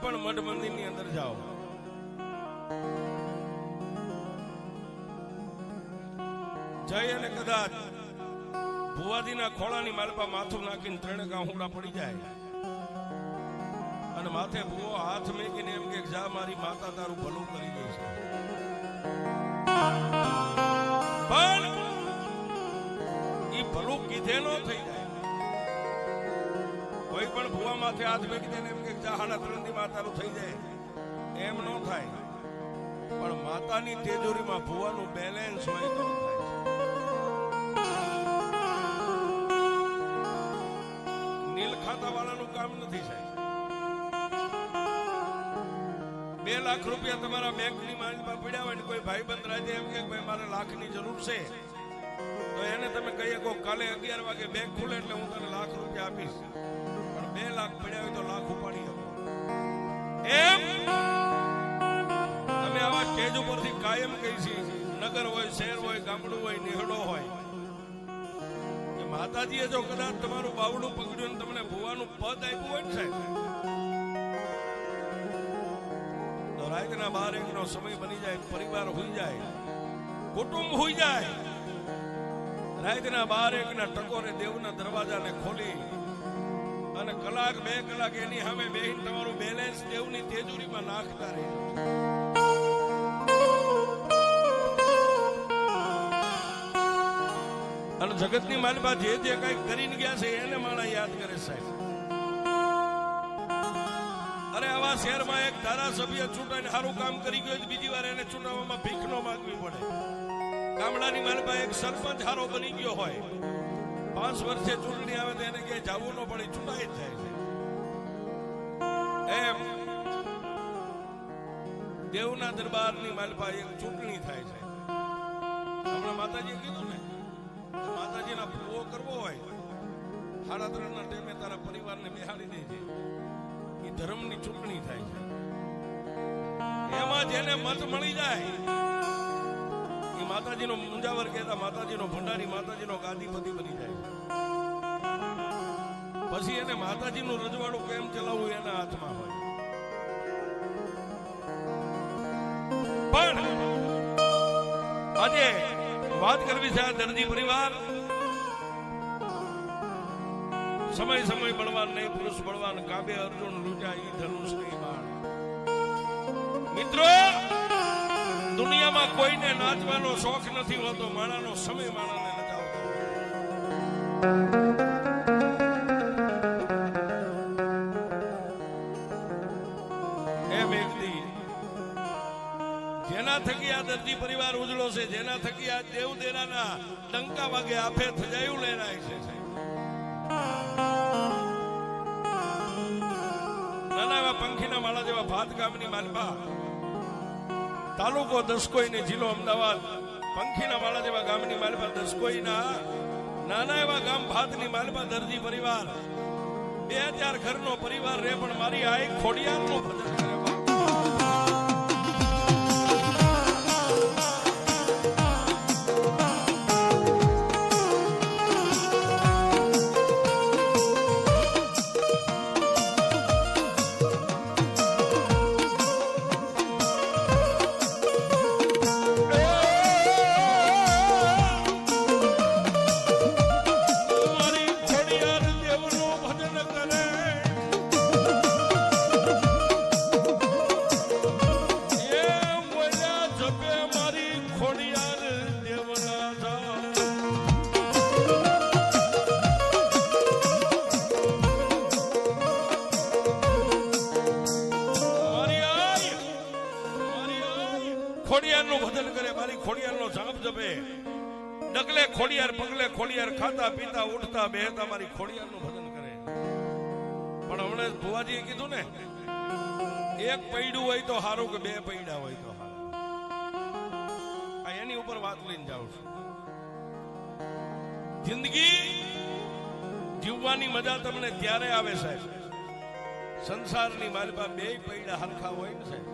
પણ મઠ મંદિર ની અંદર જાઓ, જઈ અને કદાચ ભુવાજીના ખોળાની માલપા માથું નાખીને ત્રણે ગાંહુડા પડી જાય અને માથે ભુવો હાથ મેકીને એમ કે જા મારી માતા તારું ભલું કરી દે છે, પણ ઈ ભલું કીધે નો થઈ જાય. કોઈ પણ ભુવા માથે હાથ મેકી દે ને એમ કે જા હાડા ત્રણથી માતાનું થઈ જાય, એમ નો થાય. પણ માતાની તેજોરીમાં ભુવાનું બેલેન્સ હોય તો થાય. નીલ ખાતા વાળાનું કામ નથી સાહેબ. 2 લાખ રૂપિયા તમારા બેંકની માલમાં પડ્યા હોય ને કોઈ ભાઈબંધ રાજે એમ કે ભાઈ મારે લાખની જરૂર છે, તો એને તમે કહીએ કો કાલે 11 વાગે બેંક ખુલે એટલે હું તને લાખ રૂપિયા આપીશ. પણ 2 લાખ પડ્યા હોય તો લાખ ઉપાડી આપો. એમ અમે આવા સ્ટેજ ઉપરથી કાયમ કહી છીએ, નગર હોય, શહેર હોય, ગામડું હોય, નિહળો હોય, કે માતાજીએ જો કદાચ તમારું બાવડું પકડ્યું ને તમને ભુવાનું પદ આપ્યું હોય ને સાહેબ, તો રાતના 12-1 નો સમય બની જાય, પરિવાર હોઈ જાય, કુટુંબ હોઈ જાય, રાતના 12-1 ના ટકોરે દેવના દરવાજાને ખોલી અને કલાક 2 કલાક એની સામે બેહીને તમારું બેલેન્સ દેવની તેજોરીમાં નાખતા રહે. અને જગતની માલપા જે જે કઈ કરીને ગયા છે એને માણા યાદ કરે સાહેબ. અરે આવા શહેરમાં એક ધારાસભ્ય ચૂંટાઈને સારું કામ કરી ગયો, બીજી વાર એને ચૂંટવામાં ભીખ નો માંગવી પડે. ગામડાની માલપા એક સરપંચ હારો બની ગયો હોય, 5 વર્ષે ચૂંટણી આવે તો એને ક્યાંય જવું ન પડે, ચૂંટાઈ જ જાય છે. એમ દેવના દરબારની માલપા એક ચૂંટણી થાય છે. હમણાં માતાજીએ કીધું ને, માતાજીના પૂરો કરવો હોય 3:30 ના ટાઈમે તારા પરિવારને બેહાડી દેજે. એ ધર્મની ચૂંટણી થાય છે. એમાં જેને મત મળી જાય એ માતાજીનો મુંજાવર કહેતા માતાજીનો ભંડારી, માતાજીનો ગાદીપતિ બની જાય. પછી એને માતાજીનું રજવાડું કેમ ચલાવવું એના હાથમાં હોય. પણ આજે વાત કરવી છે આ દરજી પરિવાર. સમય બળવાન નહીં, પુરુષ બળવાન, કાબે અર્જુન લૂટ્યા ઈ ધનુષ નહીં બાણ. મિત્રો, દુનિયામાં કોઈને નાચવાનો શોખ નથી હોતો, માણાનો સમય માણાને નચાવતો. એ વ્યક્તિ જેના થકી આ દરજી પરિવાર ઉજળો છે, જેના થકી આ દેવ દેરાના ડંકા વાગે આફે થજાયું લેરાય છે. નાના એવા પંખીના માળા જેવા ભાત ગામની માલપા, તાલુકો દસકોઈ ને જિલ્લો અમદાવાદ, પંખીના માળા જેવા ગામની માલપા દસકોઈના નાના એવા ગામ ભાતની માલપા દરજી પરિવાર 2-4 ઘરનો પરિવાર રે, પણ મારી આ એક ખોડિયારનું ભજન કરે. ખોડિયારનું ભજન કરે, મારી ખોડિયારનો જાપ જપે, ડગલે ખોડિયાર, પગલે ખોડિયાર, ખાતા પીતા ઉઠતા બેહતા મારી ખોડિયારનું ભજન કરે. પણ હમણાં ભુવાજીએ કીધું ને, 1 પૈડું હોય તો સારું કે 2 પૈડા હોય તો સારું. એની ઉપર વાત લઈને જાઉં છું. જિંદગી જીવવાની મજા તમને ત્યારે આવે સાહેબ, સંસારની માલપા 2 પૈડા હરખા હોય ને સાહેબ.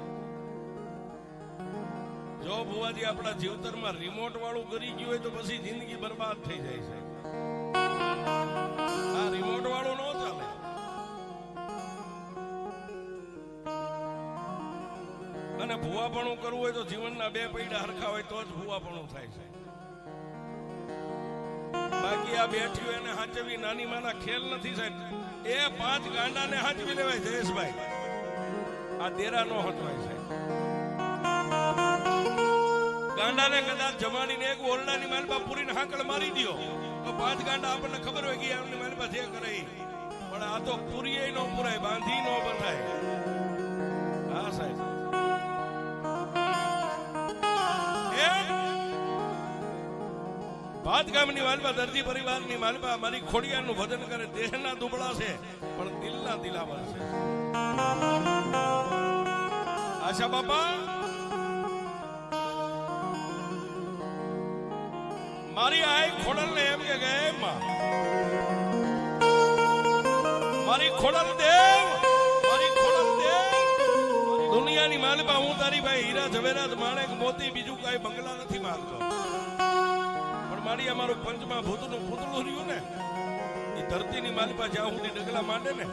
જો ભુવાજી આપણા જીવતરમાં રિમોટ વાળું કરી ગયું હોય તો પછી જિંદગી બરબાદ થઈ જાય છે. આ રિમોટ વાળું ન ચાલે. અને ભૂવાપણું કરવું હોય તો જીવનના બે પૈડા હરખા હોય તો જ ભૂવાપણું થાય છે. બાકી આ બેઠ્યું એને હાચવી નાની માના ખેલ નથી સાહેબ. એ 5 ગાંડાને હાચવી લેવાય જયેશભાઈ, આ દેરા નો હટવાય છે. ગાંડાને કદાચ જમાડીને એક ઓરડાની માલપા પૂરીને હાકળ મારી દો તો 5 ગાંડા આપણને ખબર હોય કે આમની માલપા જે કરે. પણ આ તો પૂરીએ ન પૂરાય, બાંધી ન બંધાય. હા સાહેબ, ભાત ગામની માલપા દરજી પરિવારની માલપા મારી ખોડિયારનું ભજન કરે. દેહના દુબળા છે પણ દિલના દિલાવર છે. આશા બાપા મારી આય ખોડલ ને એમ કે ગયે માં મારી ખોડલ દેવ, મારી ખોડલ દેવ, દુનિયાની માલપા હું તારી ભાઈ હીરા ઝવેરાત માણેક મોતી બીજું કઈ બંગલા નથી માંગતો. પણ મારી અમારું પંચમાં ભૂતનું પૂતળું રહ્યું ને એ ધરતીની માલપા જ્યાં સુધી ડગલા માંડે ને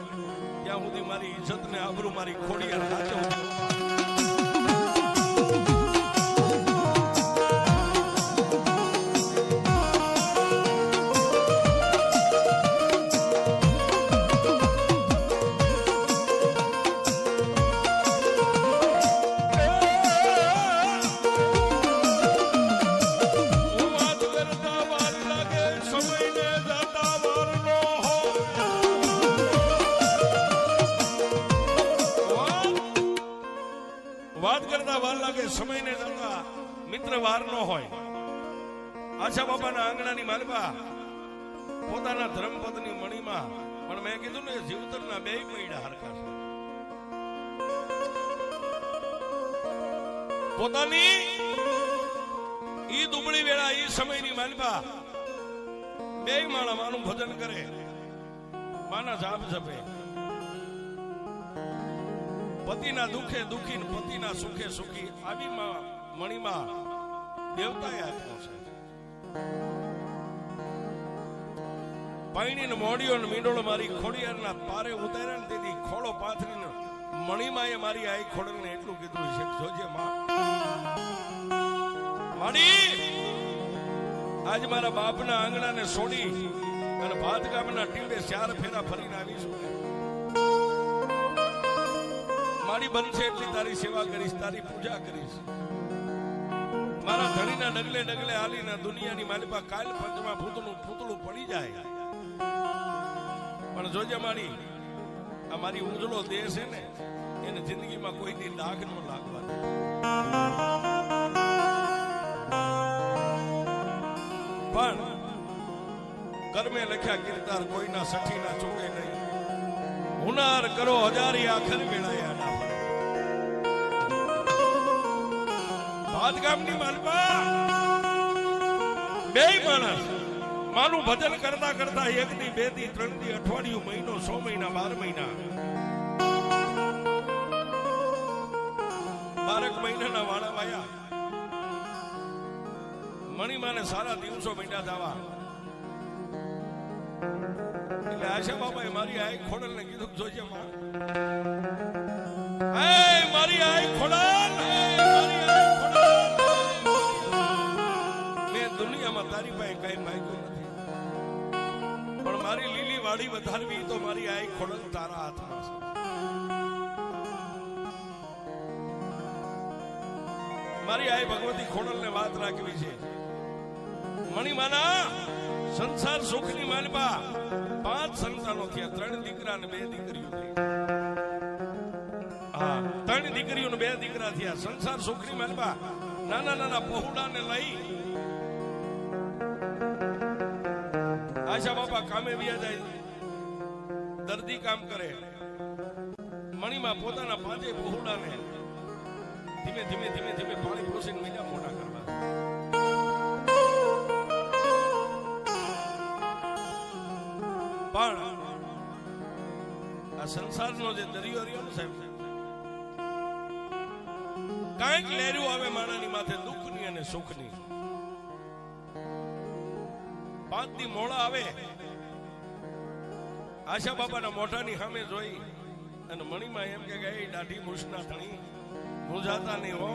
ત્યાં સુધી મારી ઇજ્જત ને આબરૂ મારી ખોડિયાર સાચવજો. સમયને જતા મિત્ર વાર નો હોય. આશા બાપાના આંગણાની માલપા પોતાના ધર્મપત્ની મણીમાં પણ મેં કીધું ને જીવતરના બે પૈડા હરખા છે. પોતાની ઈ દુબળી વેળા ઈ સમયની માલપા બે માણા માનું ભજન કરે, માના જાપ જપે. પતિના દુખે દુખી ને પતિના સુખે સુખી આવી મણીમાં દેવતાએ આપ્યો છે. પાણીને મોડીઓ ને મીંડોળ મારી ખોડિયારના પારે ઉતાર્યા ને તેથી ખોળો પાથરીને મણીમાં એ મારી આઈ ખોડલ ને એટલું કીધું છે જોજે માં માડી આજ મારા બાપના આંગણાને છોડી અને ભાત ગામના ટીંબે 4 ફેરા ફરીને આવીશું. મારી બનશે એટલી તારી સેવા કરીશ, તારી પૂજા કરીશ. મારા ધણીના ડગલે ડગલે હાલીને દુનિયાની માલિપા કાલ પંચમાં ભૂતનું પૂતળું પડી જાય. પણ જોજે મારી આ મારી ઉજળો દેહ છે ને એને જિંદગીમાં કોઈ દી ડાઘ ન લાગવા દે. પણ કર્મે લખ્યા કીર્તાર કોઈના સઠીના ચૂકે નહીં. હુનાર કરો હજારી આખર વેળાયા ના પડે. ભાત ગામની માલપા બે માણસ માનું ભજન કરતા કરતા 1 દી 2 દી 3 દી અઠવાડિયું મહિનો 100 મહિના 12 મહિના 12 મહિનાના વાળા વાયા મણીમાને સારા દિવસો મહિના જવા. એટલે આશા બાપાએ મારી આઈ ખોડલ ને કીધું જોજે માં મારી આઈ ખોડલ, મેં દુનિયામાં તારી પાસે કઈ માંગ્યું નથી પણ મારી લીલી વાડી વધારવી તો મારી આઈ ખોડલ તારા હાથમાં છે. મારી આઈ ભગવતી ખોડલ ને વાત રાખવી છે. મણીમાના સંસાર સુખની માલપા 5 સંતાનો થયા, 3 દીકરા ને 2 દીકરીઓ થઈ. હા 3 દીકરીઓ ને 2 દીકરા થયા. સંસાર સુખની માલપા નાના નાના પહોળા ને લઈ આશા બાપા કામે વ્યા જાય, દર્દી કામ કરે. મણીમાં પોતાના 5 પહોળા ને ધીમે ધીમે ધીમે ધીમે પાણી પોષીને મહિના મોટા કરવા. પણ આ સંસારનો જે દરિયો રહ્યો ને સાહેબ, કાંઈક લહેરું આવે માણાની માથે દુઃખની અને સુખની. 5 દી મોડા આવે. આશા બાપાના મોઢાની સામે જોઈ અને મણીમાં એમ કે ગઈ દાઢી મૂછના ધણી મૂંઝાતા નહીં હો,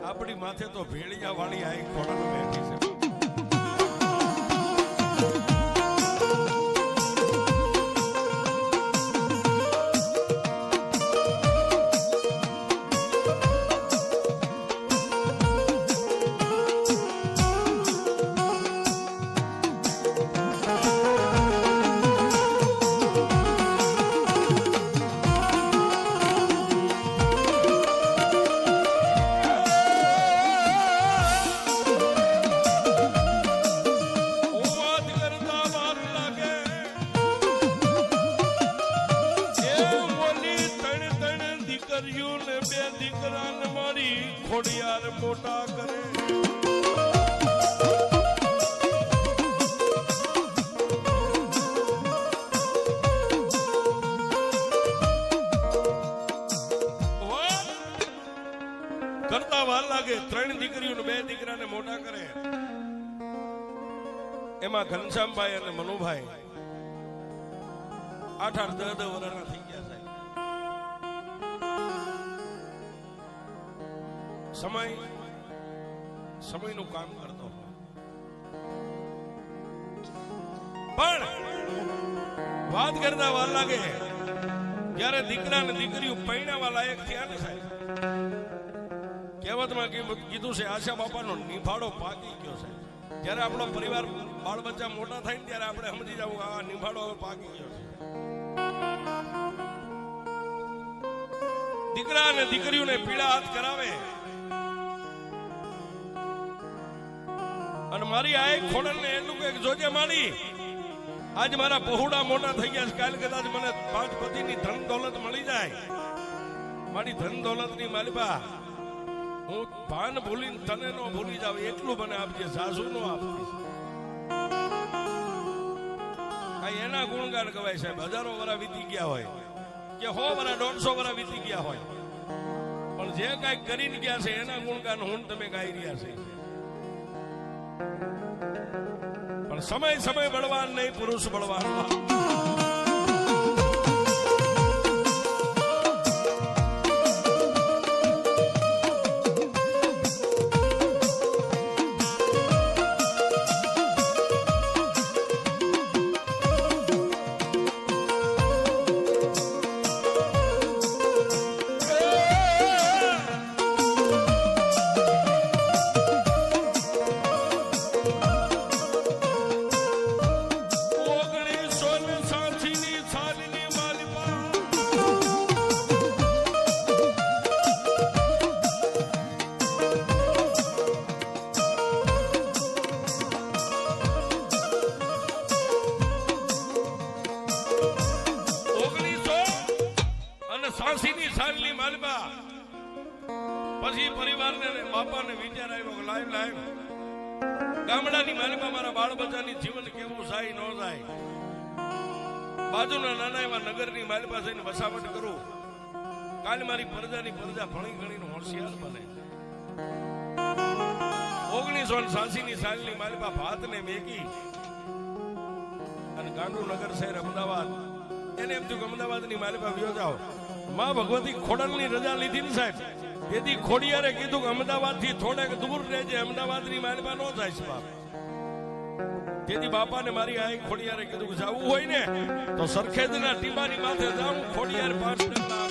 આપણી માથે તો ભેળિયા વાળી આ ખોડલ બેઠી છે. ખોડિયાર મોટા કરે કરતા વાર લાગે. 3 દીકરીઓ 2 દીકરાને મોટા કરે. એમાં ઘનશ્યામભાઈ અને મનુભાઈ 8-8, 10-10 વર્ષના થઈ ગયા સાહેબ. સમયનું કામ કરતો પણ વાત કરતા વાર લાગે. જયારે દીકરા ને દીકરીઓ પૈણાવા લાયક થયા ને સાહેબ, કહેવતમાં કીધું છે આશા બાપાનો નિભાડો પાકી ગયો છે. જયારે આપણો પરિવાર બાળ બચ્ચા મોટા થાય ને ત્યારે આપણે સમજી જવું આ નિભાડો હવે પાકી ગયો છે. દીકરા અને દીકરીઓને પીળા હાથ કરાવે અને મારી આ એક ખોડલ ને એટલું કે જોજે મારી, આજ મારા બહુડા મોટા થઈ ગયા છે, કાલ કદાચ મને 5 પતિની ધન દોલત મળી જાય. મારી ધન દોલત ની માલિબા હું ભાન ભૂલીને તને નો ભૂલી જાવ એટલું મને આપજે, સાસુ નો આપજે. આ એના ગુણગાન કવાય સાહેબ. 1000 વર્ષ વીતી ગયા હોય કે 100 વર્ષ 150 વર્ષ વીતી ગયા હોય, પણ જે કઈ કરીને ગયા છે એના ગુણગાન હું તમે ગાઈ રહ્યા છે. પણ સમય બળવાન નહીં, પુરુષ બળવાન. પછી પરિવારને બાપાને વિચાર આવ્યો લાઈવ ગામડાની માલિકા મારા બાળ બચ્ચાની જીવન કેવું જાય ન જાય. બાજુના નાના એવા નગરની માલિકા થઈને વસાવટ કરું, કાલે મારી પ્રજા ભણી ગણીને હોશિયાર બને. 1986 સાલની માલિકા ભાતને મેકી અને ગાંધીનગર શહેર અમદાવાદ, એને એમ થયું કે અમદાવાદની માલિકા વ્યો જાઓ. માં ભગવતી ખોડલની રજા લીધી ને સાહેબ, તેથી ખોડિયારે કીધું કે અમદાવાદ થી થોડેક દૂર રહેજે, અમદાવાદ ની માલિકા નો જાય છે બાપ. તેથી બાપાને મારી આ ખોડિયારે કીધું કે જવું હોય ને તો સરખેજના ટીબાની માથે જાઉં, ખોડિયાર 5 ડગલા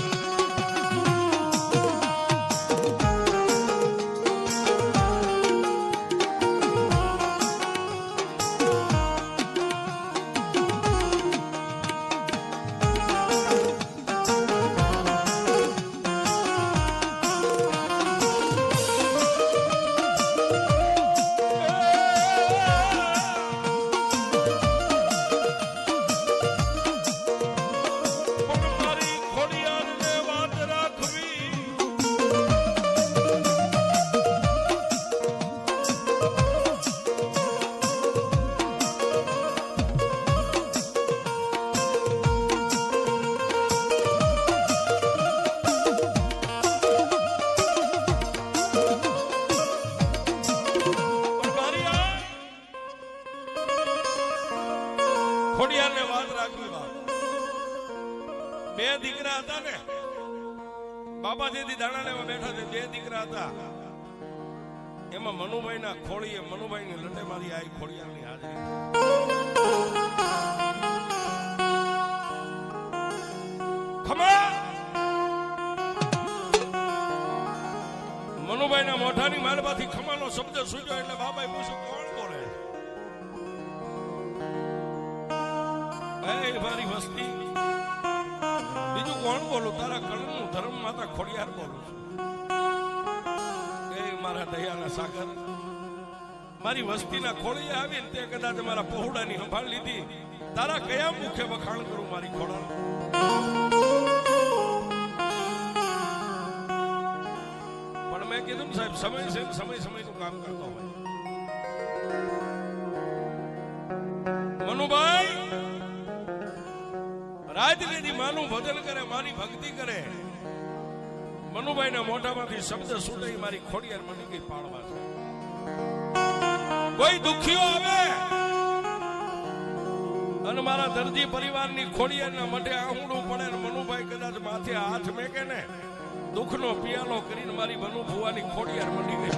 ખોડિયારને વાત રાખવી બાપ. 2 દીકરા હતા ને બાપા જેથી દાણા લેવા બેઠા છે, બે દીકરા હતા. એમાં મનુભાઈના ખોળીએ મનુભાઈની લંડે મારી આઈ ખોડિયારની હાજરી. ખમા મનુભાઈના મોઢાની માલમાંથી ખમાનો શબ્દ સૂટ્યો એટલે બાબાએ પૂછ્યું, કોણ બોલે? એ મારી વસ્તી, બીજું કોણ બોલું? તારા કણનું ધર્મ માતા ખોડિયાર બોલું છું. એ મારા દયાના સાગર, મારી વસ્તીના ખોળીએ આવીને તે કદાચ મારા પહોળાની સંભાળ લીધી. તારા કયા મુખે વખાણ કરું મારી ખોડા? પણ મેં કીધું ને સાહેબ, સમય છે, સમયનું કામ કરતો હોય. મનુભાઈ રાજનીતિ માનું ભજન કરે, મારી ભક્તિ કરે. મનુભાઈના મોઢામાંથી શબ્દ છૂટે, મારી ખોડિયાર મને કઈ પાડવા છે. કોઈ દુખીઓ આવે અને મારા દરજી પરિવારની ખોડિયારના મઢે આહુડું પડે ને મનુભાઈ કદાચ માથે હાથ મેકે ને દુઃખનો પિયાલો કરીને મારી મનુ ભુવાની ખોડિયાર મળી ગઈ.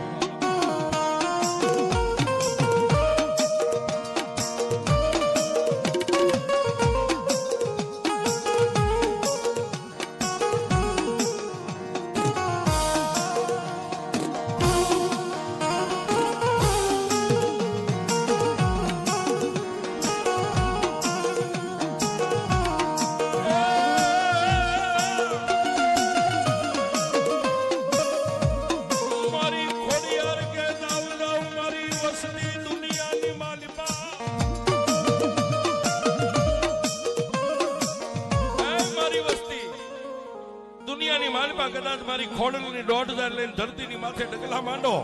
કદાચ મારી ખોડલની 1000 લઈને ધરતીની માથે ડગલા માંડો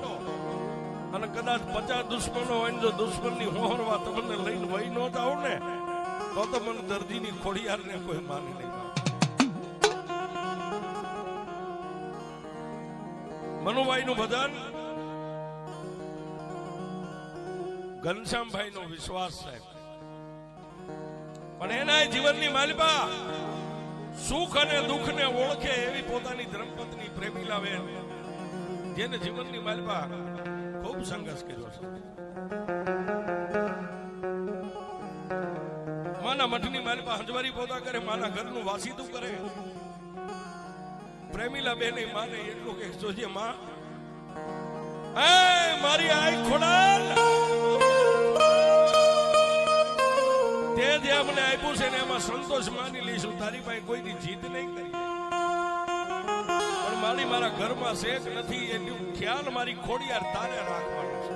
અને કદાચ 50 દુશ્મનો હોય ને જો દુશ્મનની હોહરવા તમને લઈને વહી ન જાવ ને તો મને દરજીની ખોડિયારને કોઈ માની નહીં. મનુભાઈનું ભજન ઘનશ્યામભાઈનો વિશ્વાસ છે, પણ એના જીવનની માલિકા સુખ અને દુઃખ ને ઓળખે એવી પોતાની ધર્મપત્ની પ્રેમીલાબેન, જેને જીવનની માલિકા ખૂબ સંઘર્ષ કર્યો છે. માના મઠની માલિકા હંજવારી પોતા કરે, માના ઘરનું વાસીતું કરે. પ્રેમીલાબેન માને એટલું કે જોજે માં, મારી આઈ ખોડાલ તે જે અમને આપ્યું છે ને એમાં સંતોષ માની લઈશું. તારી પાસે કોઈની જીત નહીં કરી, પણ મારી મારા ઘરમાં શેક નથી એનું ખ્યાલ મારી ખોડિયાર તારે રાખવાનો છે.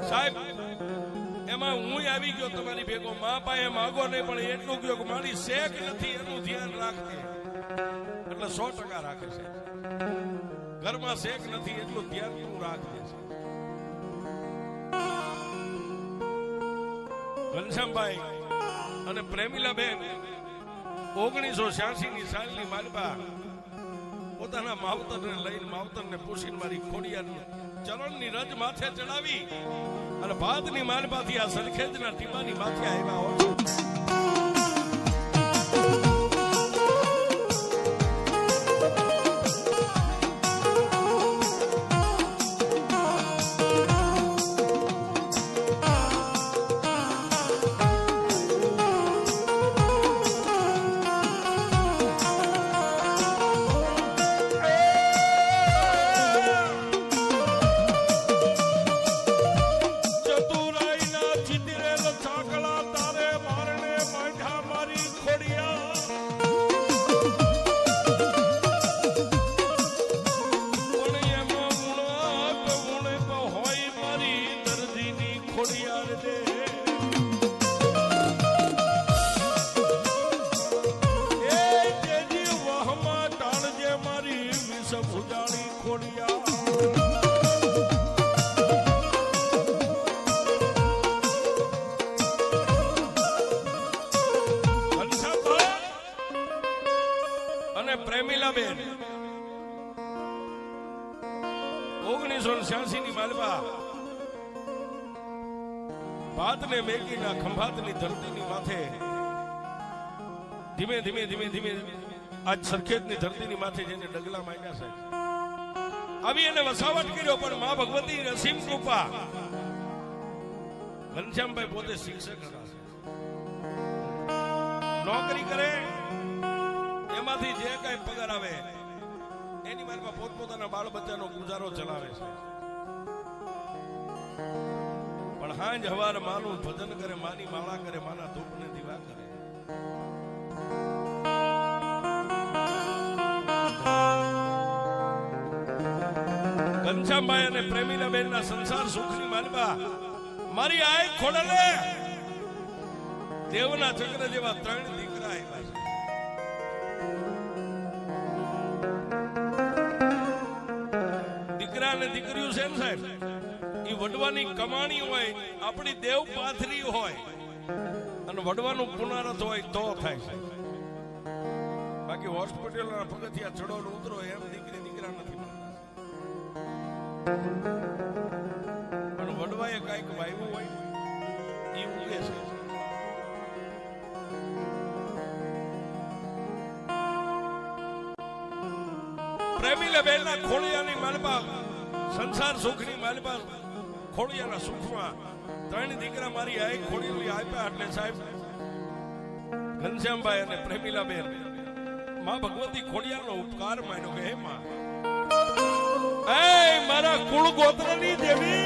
સાહેબ એમાં હું આવી ગયો તમારી ભેગો, મા પાસે માગો નહીં, પણ એટલું ગયો કે મારી શેક નથી એનું ધ્યાન રાખજે. એટલે 100% રાખે છે. ઘરમાં શેક નથી એટલું ધ્યાન તું રાખજે. ઘનશ્યામભાઈ અને પ્રેમીલાબેન 1986ની સાલની માલિકા પોતાના માવતરને લઈને માવતરને પૂછીને મારી ખોડિયારની ચરણની રજ માથે ચડાવી અને ભાતની માલપાથી આ સરખેજના ટીમાની માથે આવ્યા હોય. પ્રેમીલાબેન 1986 ની માલપા ભાતને મેકીના ખંભાતની ધરતીની માથે ધીમે ધીમે ધીમે ધીમે આજ સરખેજની ધરતીની માથે જેને ડગલા માંડ્યા છે, આવી એને વસાવટ કર્યો, પણ મા ભગવતી અસીમ કૃપા. ઘનશ્યામભાઈ પોતે શિક્ષક હતા, નોકરી કરે એમાંથી જે કઈ પગાર આવે એની મારમાં પોતપોતાના બાળ બચ્ચાનો ગુજારો ચલાવે છે. પણ હાંજ હવાર માનું ભજન કરે, માની માળા કરે, માના ધૂપને દીવા કરે. ઘનશ્યામભાઈ અને પ્રેમીના બેનના સંસાર સુખની માલવા મારી આય ખોડલે દેવના ચક્ર જેવા 3 દીકરા આવ્યા છે. દીકરા અને દીકરીઓ છે ને સાહેબ, એ વડવાની કમાણી હોય, આપણી દેવ પાથરી હોય અને વડવાનું પુનરાર્થ હોય તો થાય છે. બાકી હોસ્પિટલના પગથિયા ચડો ને ઉતરો એમ દીકરી દીકરા નથી મળતા. પણ વડવાએ કઈક વાવ્યું હોય એ ઉગે છે. પ્રેમીલા બેનના ખોડિયાની માલપા, સંસાર સુખની માલપા, ખોડિયાના સુખમાં 3 દીકરા મારી આઈ ખોડિયું આપ્યા. એટલે સાહેબ ઘનશ્યામભાઈ અને પ્રેમીલા બેન માં ભગવતી ખોડિયાનો ઉપકાર માન્યો કે હે માં, એ મારા કુળ ગોત્રની દેવી,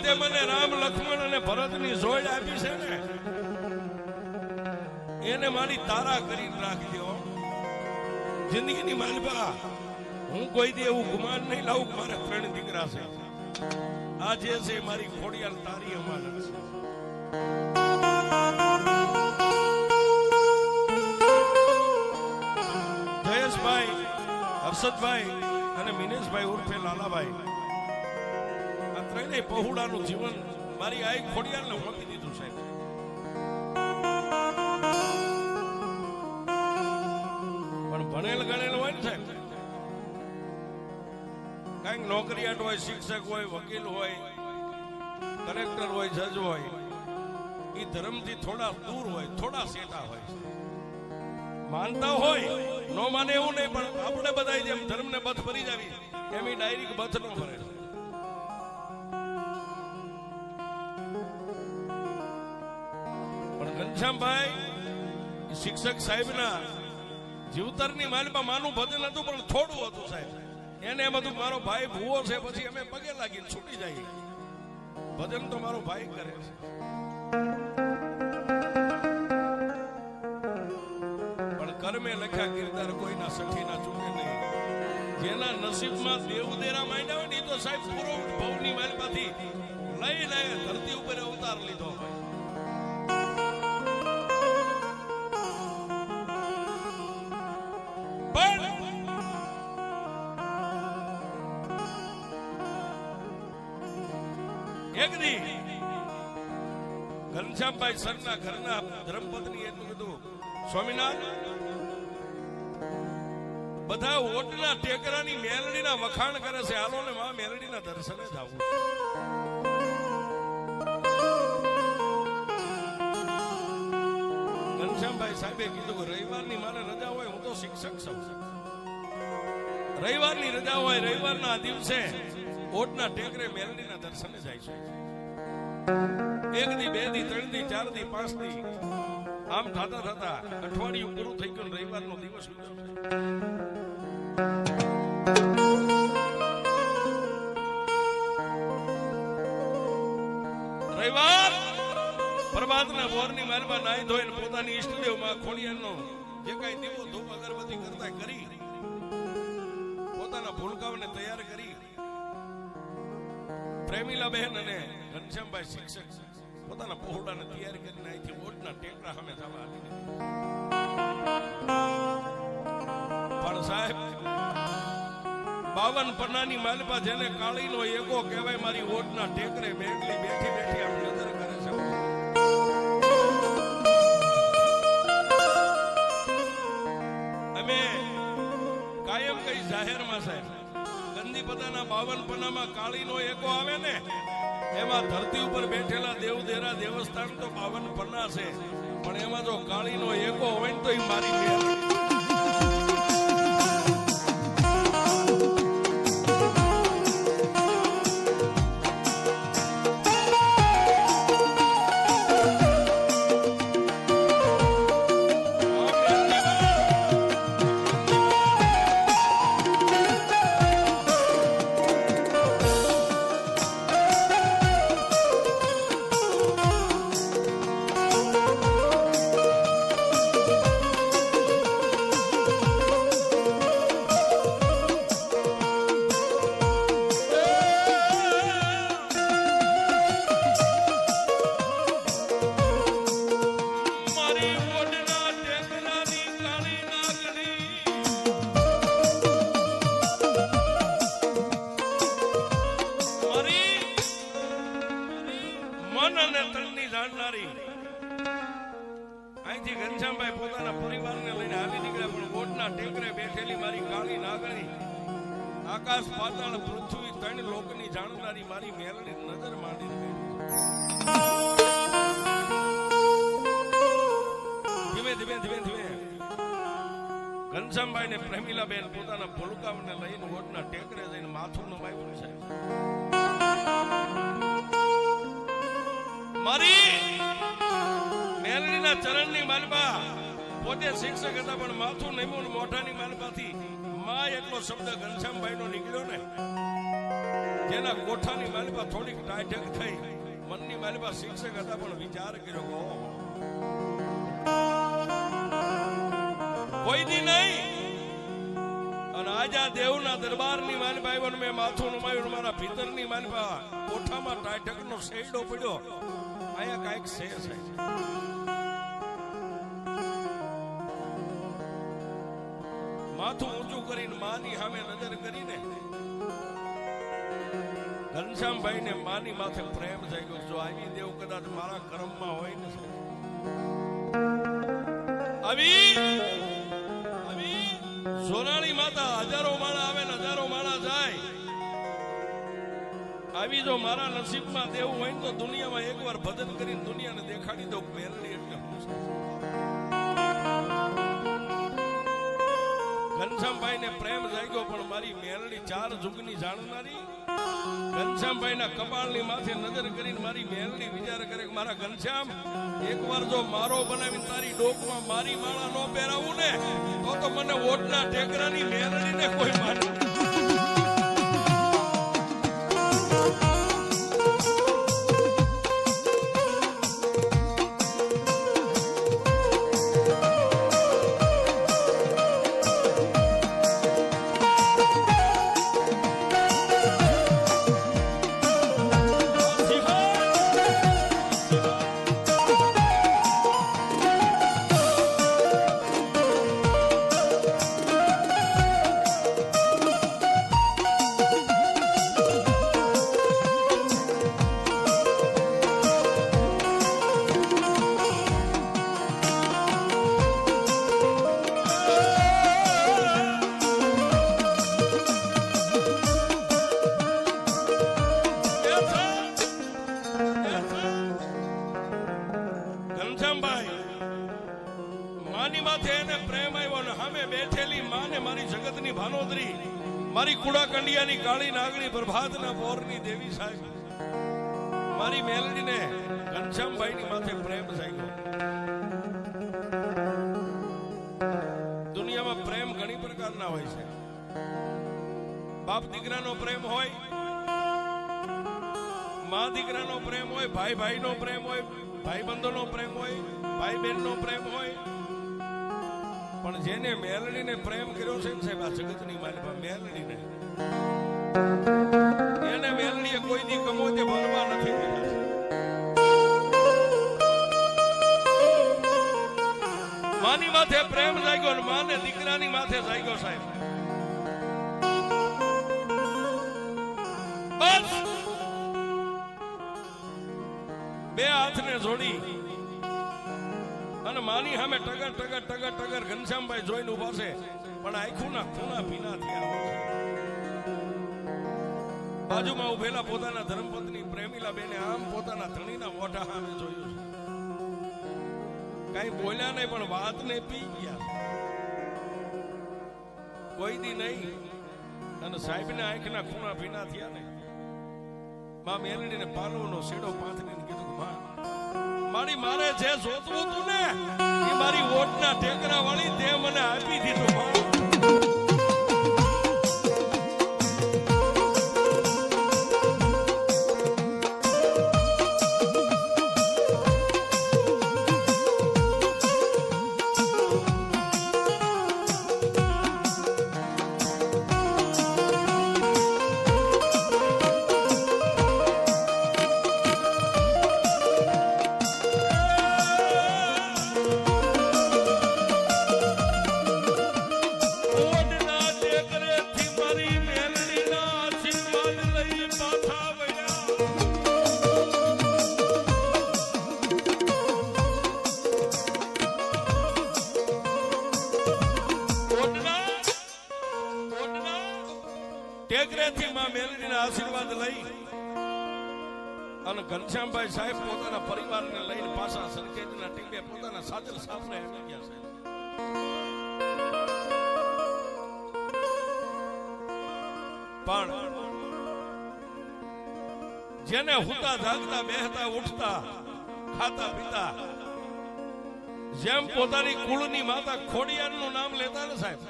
તે મને રામ લક્ષ્મણ અને ભરતની જોડ આપી છે ને, એને મારી તારા કરીને રાખજો. જિંદગીની માલપા હું કોઈ દી એવું ગુમાન નહીં લાવું. મારે 3 દીકરા છે, આ જે છે મારી ખોડિયાલ તારી અમાનત છે. જયેશભાઈ, હર્ષદભાઈ અને મિનેશભાઈ ઉર્ફે લાલાભાઈ, ત્રણેય પહોળાનું જીવન મારી આઈ ખોડિયાલને મોકલી દીધું સાહેબ. પણ ભણેલ ગણેલ હોય ને સાહેબ, કઈક નોકરિયાત હોય, શિક્ષક હોય, વકીલ હોય, કલેક્ટર હોય, જજ હોય, એ ધર્મથી થોડા દૂર હોય, થોડા સેટા હોય. માનતા હોય ન માને એવું નહીં, પણ આપણે બધા જેમ ધર્મને બથ ભરી જાવી એમ એ ડાયરેક્ટ બથ ન ભરે. ઘનશ્યામભાઈ શિક્ષક સાહેબના જીવતરની માલમાં માનું ભજન હતું, પણ થોડું હતું સાહેબ. એને એમ હતું મારો ભાઈ ભૂવો છે, પછી અમે પગે લાગીને છૂટી જાય. ભજન તો મારો ભાઈ કરે છે. પણ કર્મે લખ્યા કિરદાર કોઈના સખીના ચૂકે નહીં. જેના નસીબમાં દેવદેરા માંડ્યા હોય ને, એ તો સાહેબ પૂરો ભવની માલમાંથી લઈ ધરતી ઉપર અવતાર લીધો હોય. એક દી ઘનશ્યામભાઈ સરના ઘરના ધર્મપત્ની એટલું કીધું, સ્વામિનાથ બધા ઓટના ટેકરાની મેલડીના વખાણ કરે છે, હાલો ને માં મેલડીના દર્શને જ આવું. ઘનશ્યામભાઈ સાહેબે કીધું કે રવિવારની મારે રજા હોય, હું તો શિક્ષક છું, રવિવારની રજા હોય, રવિવારના દિવસે ઓટના ટેકરે મેલડીના દર્શને જાય છે. 1 દી 2 દી 3 દી 4 દી 5 દી આમ થતા થતા અઠવાડિયું પૂરું થઈ ગયું. રવિવારનો દિવસ રવિવાર પ્રભાતના બોરની માલમાં નાઈ ધોઈને પોતાની ઈષ્ટદેવમાં ખોડિયારનો જે કઈ દીવો ધૂપ અગરબત્તી કરતા કરી પોતાના ભૂલકાઓને તૈયાર કરી પ્રેમીલા બહેન અને ઘનશ્યામભાઈ શિક્ષક પોતાના પહોળાને તૈયાર કરીને અહીંથી ઓટના ટેકરા સામે જવા પણ સાહેબ 52 પન્નાની માલપા જેને કાળીનો એકો કહેવાય મારી ઓટના ટેકરે બેઠી બેઠી આમ નજર કરે છે. અમે કાયમ કઈ જાહેરમાં સાહેબ ગંદી પદાના 52 પન્નામાં કાળીનો એકો આવે ને એમાં ધરતી ઉપર બેઠેલા દેવદેરા દેવસ્થાન તો 52 પન્ના છે પણ એમાં જો કાળીનો એકો હોય ને તો એ મારી મેળ. અહીંથી ઘનશ્યામભાઈ પોતાના પરિવારને લઈને આવી નીકળ્યા પણ ઓટના ટેકરે બેઠેલી મારી કાળી નાગણી આકાશ પાતાળ પૃથ્વી 3 લોકની જાણનારી મારી મેલડી નજર માંડી ધીમે ધીમે ધીમે ધીમે ઘનશ્યામભાઈ ને પ્રેમીલાબેન પોતાના ભૂલકામને લઈને ઓટના ટેકરે જઈને માથું નમાવ્યું છે. મારી મેલડીના ચરણની માલપા પોતે શિક્ષક હતા પણ માથું નમ્યું મોઢાની માલપાથી માં એટલો શબ્દ ઘનશ્યામભાઈનો નીકળ્યો ને જેના કોઠાની માલપા થોડીક ટાઢક થઈ મનની માલપા શિક્ષક હતા પણ વિચાર કર્યો કોઈ દી નહીં અને આજા દેવના દરબારની માલપા આવ્યો મેં માથું નમાવ્યું મારા ભીતરની માલપા કોઠામાં ટાઢકનો શેડો પડ્યો અહીંયા કાંઈક છે માથું ઊંચું કરીને માની સામે નજર કરીને ઘનશ્યામભાઈ ને માની માથે પ્રેમ જાગ્યો. જો આવી દેવ કદાચ મારા કર્મમાં હોય ને આવી સોનાળી માતા હજારો માળા આવે ને હજારો માળા જાય આવી જો મારા નસીબમાં દેવું હોય ને તો દુનિયામાં એકવાર ભજન કરીને દુનિયાને દેખાડી દઉં મેલડી એટલે ઘનશ્યામભાઈ ને પ્રેમ જાગ્યો પણ મારી મેલડી 4 જુગની જાણનારી ઘનશ્યામભાઈ ના કપાળની માથે નજર કરીને મારી મેલડી વિચાર કરે કે મારા ઘનશ્યામ એકવાર જો મારો બનાવી તારી ડોકમાં મારી માળા નો પહેરાવું ને તો મને ઓટના ટેકરાની મેલડીને કોઈ માને. મારી કુડા કંડિયાની કાળી નાગણી પ્રભાતના પોરની દેવી સાહેબ મારી મેલડીને ઘનશ્યામભાઈની માથે પ્રેમ જાગ્યો. દુનિયામાં પ્રેમ ઘણી પ્રકારના હોય છે. બાપ દીકરાનો પ્રેમ હોય, માં દીકરાનો પ્રેમ હોય, ભાઈ ભાઈનો પ્રેમ હોય, ભાઈ બંધોનો પ્રેમ હોય, ભાઈ બહેનનો પ્રેમ હોય. પણ જેને મેલડીને પ્રેમ કર્યો છે ને સાહેબ આ જગતની માલિકા મેલડીને એને મેલડીએ કોઈ દી કમોતે ભરવા નથી દીધા. માથે પ્રેમ જાગ્યો ને માને દીકરાની માથે જાગ્યો સાહેબ. બસ બે હાથને જોડી અને માની સામે ટગર ટગર ટગર ટગર ઘનશ્યામભાઈ જોઈને ઉભા છે, પણ આંખું ના ખૂણા ભીના થયા. બાજુમાં ઉભેલા પોતાના ધર્મપત્ની પ્રેમીલા બેને આમ પોતાના ધણીના મોઢા સામે જોયું છે. કઈ બોલ્યા નહીં પણ વાતને પી ગયા. કોઈ દી નહીં. અને સાહેબને આંખના ખૂણા ભીના થયા ને માં મેલડીને પાલવનો શેડો પાથરીને કીધું, માં મારી મારે જે જોતું હતું ને એ મારી ઓટના ટેકરા વાળી તે મને આપી દીધું. માં ટેકરેથી માં મેલડીના આશીર્વાદ લઈ અને ઘનશ્યામભાઈ સાહેબ પોતાના પરિવારને લઈને પાછા સરખેજના ટીમે પોતાના સાજલ સાસરે આવી ગયા છે. પણ જેને હુતા જાગતા બેહતા ઉઠતા ખાતા પીતા જેમ પોતાની કુળની માતા ખોડિયારનું નામ લેતા ને સાહેબ,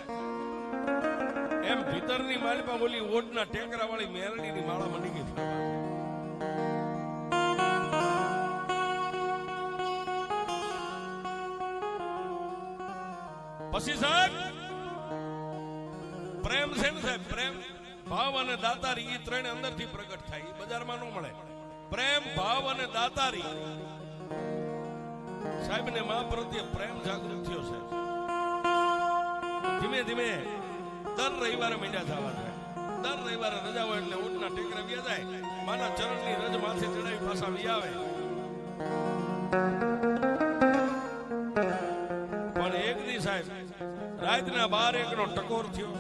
એમ ભીતરની માલિપા બોલી ઓટના ટેકરા વાળી મેલડીની માળા મંડી ગઈ. પછી સાહેબ પ્રેમ છે ને સાહેબ, પ્રેમ ભાવ અને દાતારી એ ત્રણ અંદરથી પ્રગટ થાય, બજારમાં ન મળે. પ્રેમ ભાવ અને દાતારી સાહેબ ને મા પ્રત્યે પ્રેમ જાગૃત થયો છે. ધીમે ધીમે દર રવિવારે માંડ્યા થવા જાય. દર રવિવારે રજા હોય એટલે ઊંટના ટેકરા વ્યા જાય, માના ચરણની રજ માથે ચડાવી પાછા વી આવે. પણ એક દી સાહેબ રાતના 12 નો ટકોર થયો.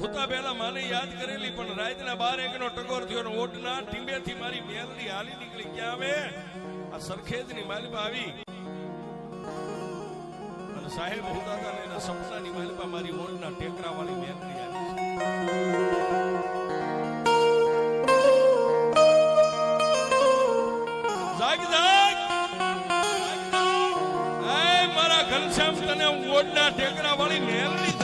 હુતા પહેલા માને યાદ કરેલી, પણ રાતના 12 નો ટકોર થયો ને ઓટના ટીંબેથી મારી મેલડી હાલી નીકળી. ક્યાં આવે? આ સરખેજની માલિપા આવી. સાહેબ હુતા હતા ને એના સપનાની માલિપા મારી ઓટના ટેકરા વાળી મેલડી આવી. જાગ જાગ એ મારા ઘનશ્યામ, તને ઓટના ટેકરા વાળી મેલડી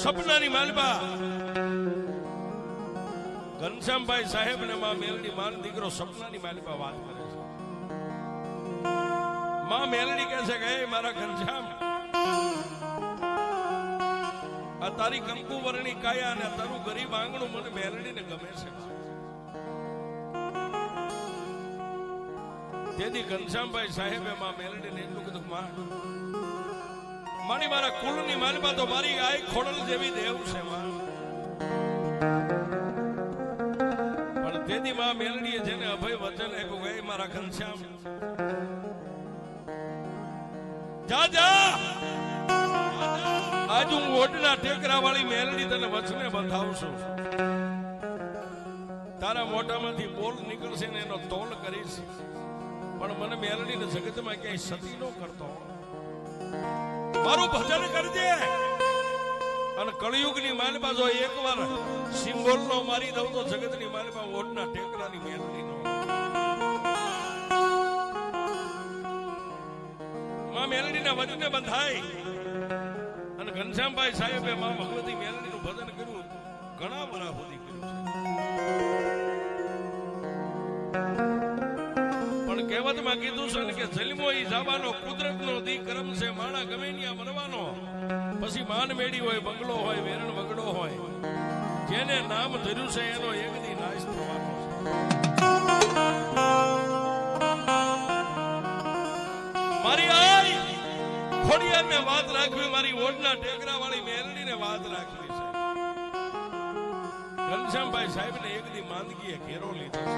સપનાની માલબા ઘનશ્યામભાઈ સાહેબ ને માં મેલડી માન દીકરો સપનાની માલબા વાત કરે છે. માં મેલડી કહે છે કે મારા ઘનશ્યામ, આ તારી કંકુ વર્ણી કાયા અને તારું ગરીબ આંગણું મને મેલડીને ગમે છે. તેથી ઘનશ્યામભાઈ સાહેબે માં મેલડીને એટલું કીધું, માં મારી મારા કુળની માલબા તો મારી આય ખોડલ જેવી દેવ છે. પણ તેથી માં મેલડીએ જેને અભય વચન આપ્યું કે મારા ઘનશ્યામ જા જા, આજ હું ઓટના ટેકરા વાળી મેલડી તને વચને બંધાવું છું. તારા મોઢામાંથી બોલ નીકળશે ને એનો તોલ કરીશ, પણ મને મેલડીને જગતમાં ક્યાંય સતી ન કરતો. મારું ભજન કરજે અને કળિયુગની માલપા જો એકવાર સિંગોલનો મારી દઉં તો જગતની માલપા ઓટના ટેકરાની મેલડી નો માં મેલડીના વચને બંધાય અને ઘનશ્યામભાઈ સાહેબે માં ભગવતી મેલડીનું ભજન કર્યું ઘણા વર્ષ સુધી કર્યું છે પણ કહેવતમાં કીધું છે કે જન્મો ઈ જવાનો કુદરતનો દી કરમ છે માણા ગમે ત્યાં મરવાનો પછી માન મેડી હોય બંગલો હોય વેરણ વગડો હોય જેને નામ ધર્યું છે એનો એક દી નાશ થવાનો છે મારી આઈ ખોડિયારને વાત રાખવી મારી ઓઢના ટેકરા વાળી મેલડીને વાત રાખવી છે ઘનશ્યામભાઈ સાહેબને એક દી માંદગીએ ઘેરો લીધો છે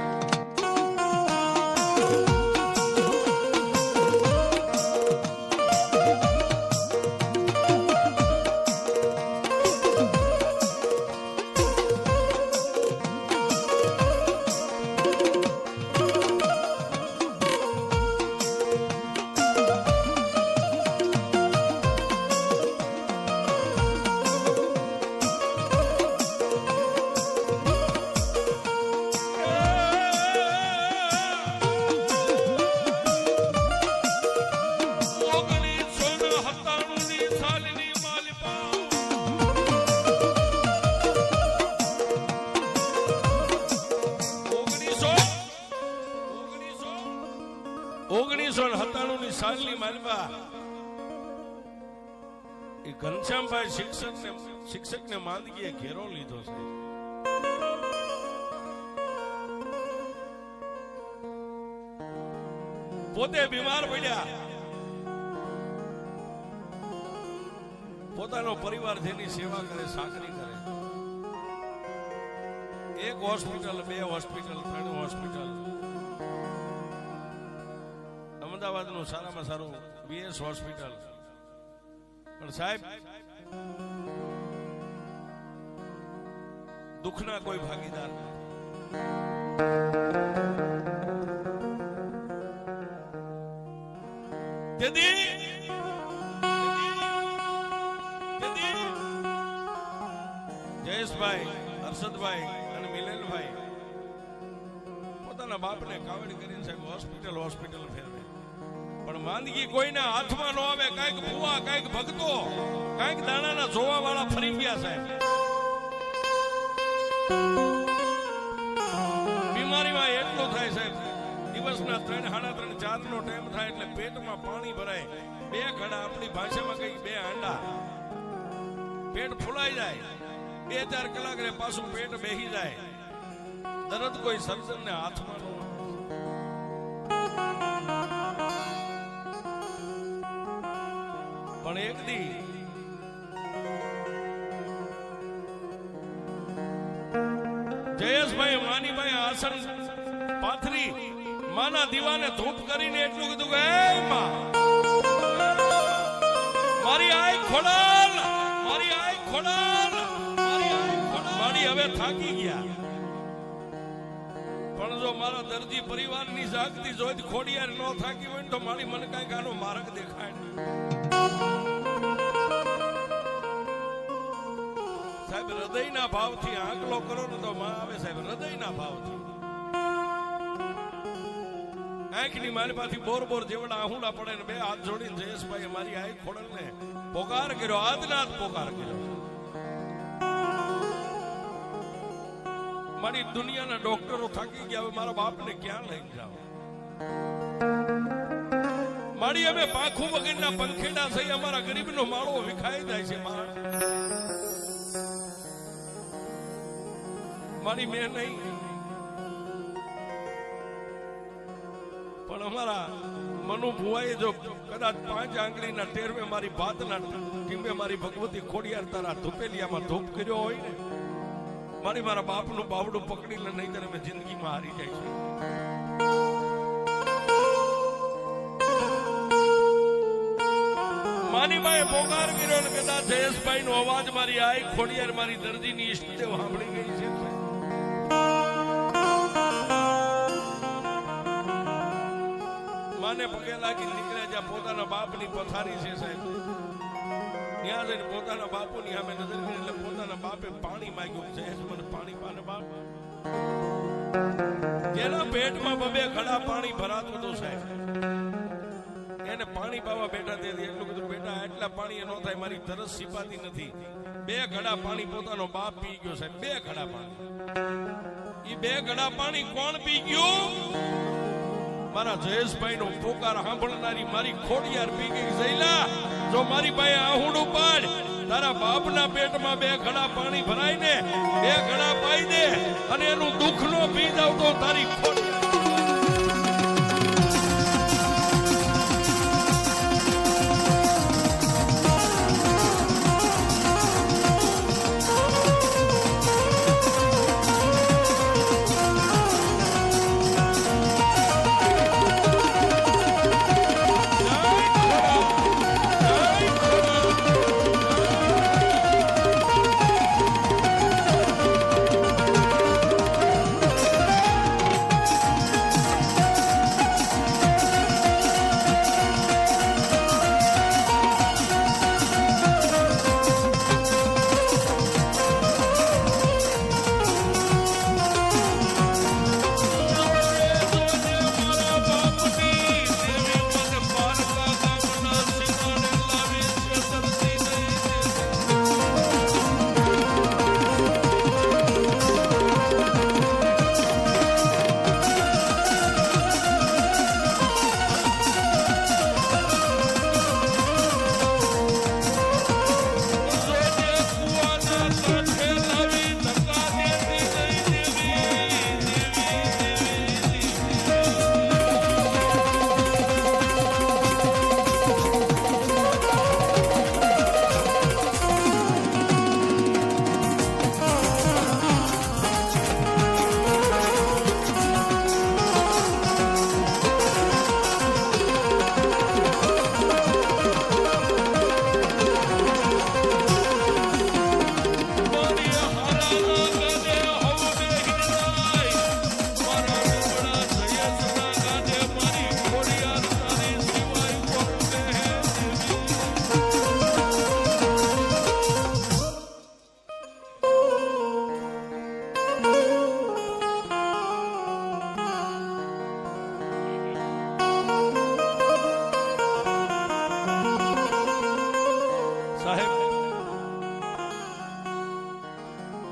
ઘનશ્યામભાઈ શિક્ષકને માંદગીએ ઘેરો લીધો છે પોતે બીમાર પડ્યા પોતાનો પરિવાર જેની સેવા કરે સાકરી કરે એક હોસ્પિટલ 2 હોસ્પિટલ 3 હોસ્પિટલ અમદાવાદનું સારામાં સારું BS હોસ્પિટલ પણ સાહેબ દુઃખના કોઈ ભાગીદાર જયેશભાઈ હર્ષદભાઈ અને મિલનભાઈ પોતાના બાપને કાવડ કરીને સાહેબ હોસ્પિટલ ફેરવે પણ માંદગી કોઈના હાથમાં ન આવે કઈક ભૂવા કઈક ભક્તો કઈક દાણાના જોવા વાળા ફરી ગયા સાહેબ બીમારીમાં એટલો થાય સાહેબ દિવસના 3, 3:30, 4 નો ટાઈમ થાય એટલે પેટમાં પાણી ભરાય 2 ઘડા આપણી ભાષામાં કઈ 2 હાંડા પેટ ફૂલાઈ જાય 2-4 કલાક રે પાછું પેટ બેહી જાય દરદ કોઈ સર્જનને હાથમાં ન પણ એક દી જયેશભાઈ માનીભાઈ આસન પાથરી માના દીવાને ધૂપ કરીને એટલું કીધું કે મારી આય ખોડાલ મારી આય ખોડાલ મારી આય ખોડાલ મારી હવે થાકી ગયા પણ જો મારા દર્દી પરિવારની જાગતી જોઈ ખોડિયાર ન થાકી હોય તો મારી મને કઈક આનો માર્ગ દેખાય સાહેબ હૃદયના ભાવથી આંકલો કરો ને તો માં આવે સાહેબ હૃદયના ભાવથી આંખની માલપાથી બોર જેવડા આહુડા પડે ને 2 હાથ જોડીને જયેશભાઈ મારી આંખ ખોડલ ને પોકાર કર્યો આજના જ પોકાર કર્યો મારી દુનિયાના ડોક્ટરો થાકી ગયા હવે મારા બાપને ક્યાં લઈને જાવ મારી અમે પાંખું વગરના પંખેડા થઈ અમારા ગરીબનો માળો વિખાઈ જાય છે મારી મેં નહીં પણ અમારા મનુ ભુવાએ જો કદાચ 5 આંગળીના ટેરવે મારી ભાતના ટીમે મારી ભગવતી ખોડિયાર તારા ધૂપેલિયામાં ધૂપ કર્યો હોય ને મારી મારા બાપનું બાવડું પકડી લે નહીં તો મેં જિંદગીમાં હારી જાય છે માનીભાઈ પોકાર કર્યો ને કદાચ જયેશભાઈ નો અવાજ મારી આઈ ખોડિયાર મારી દર્દીની ઈષ્ટદેવ સાંભળી ગઈ છે માને પગે લાગી નીકળ્યા જ્યાં પોતાના બાપની પથારી છે સાહેબ ત્યાં જઈને પોતાના બાપુની સામે નજર કરી એટલે પોતાના બાપે પાણી માંગ્યું છે મને પાણી પાને બાપ જેના પેટમાં બબે ઘડા પાણી ભરાતું હતું સાહેબ એને પાણી પાવા બેઠા તેથી એટલું કીધું બેટા આટલા પાણી ન થાય મારી તરસ સિપાતી નથી 2 ઘડા પાણી પોતાનો બાપ પી ગયો સાહેબ 2 ઘડા પાણી ઈ 2 ઘડા પાણી કોણ પી ગયું મારા જયેશભાઈ નો પોકાર સાંભળનારી મારી ખોડિયાર પી ગઈ જઈલા જો મારી પાસે આહુડું પાડ તારા બાપના પેટમાં 2 ઘડા પાણી ભરાય ને 2 ઘડા પાઈ દે અને એનું દુઃખ નો પી જાવ તો તારી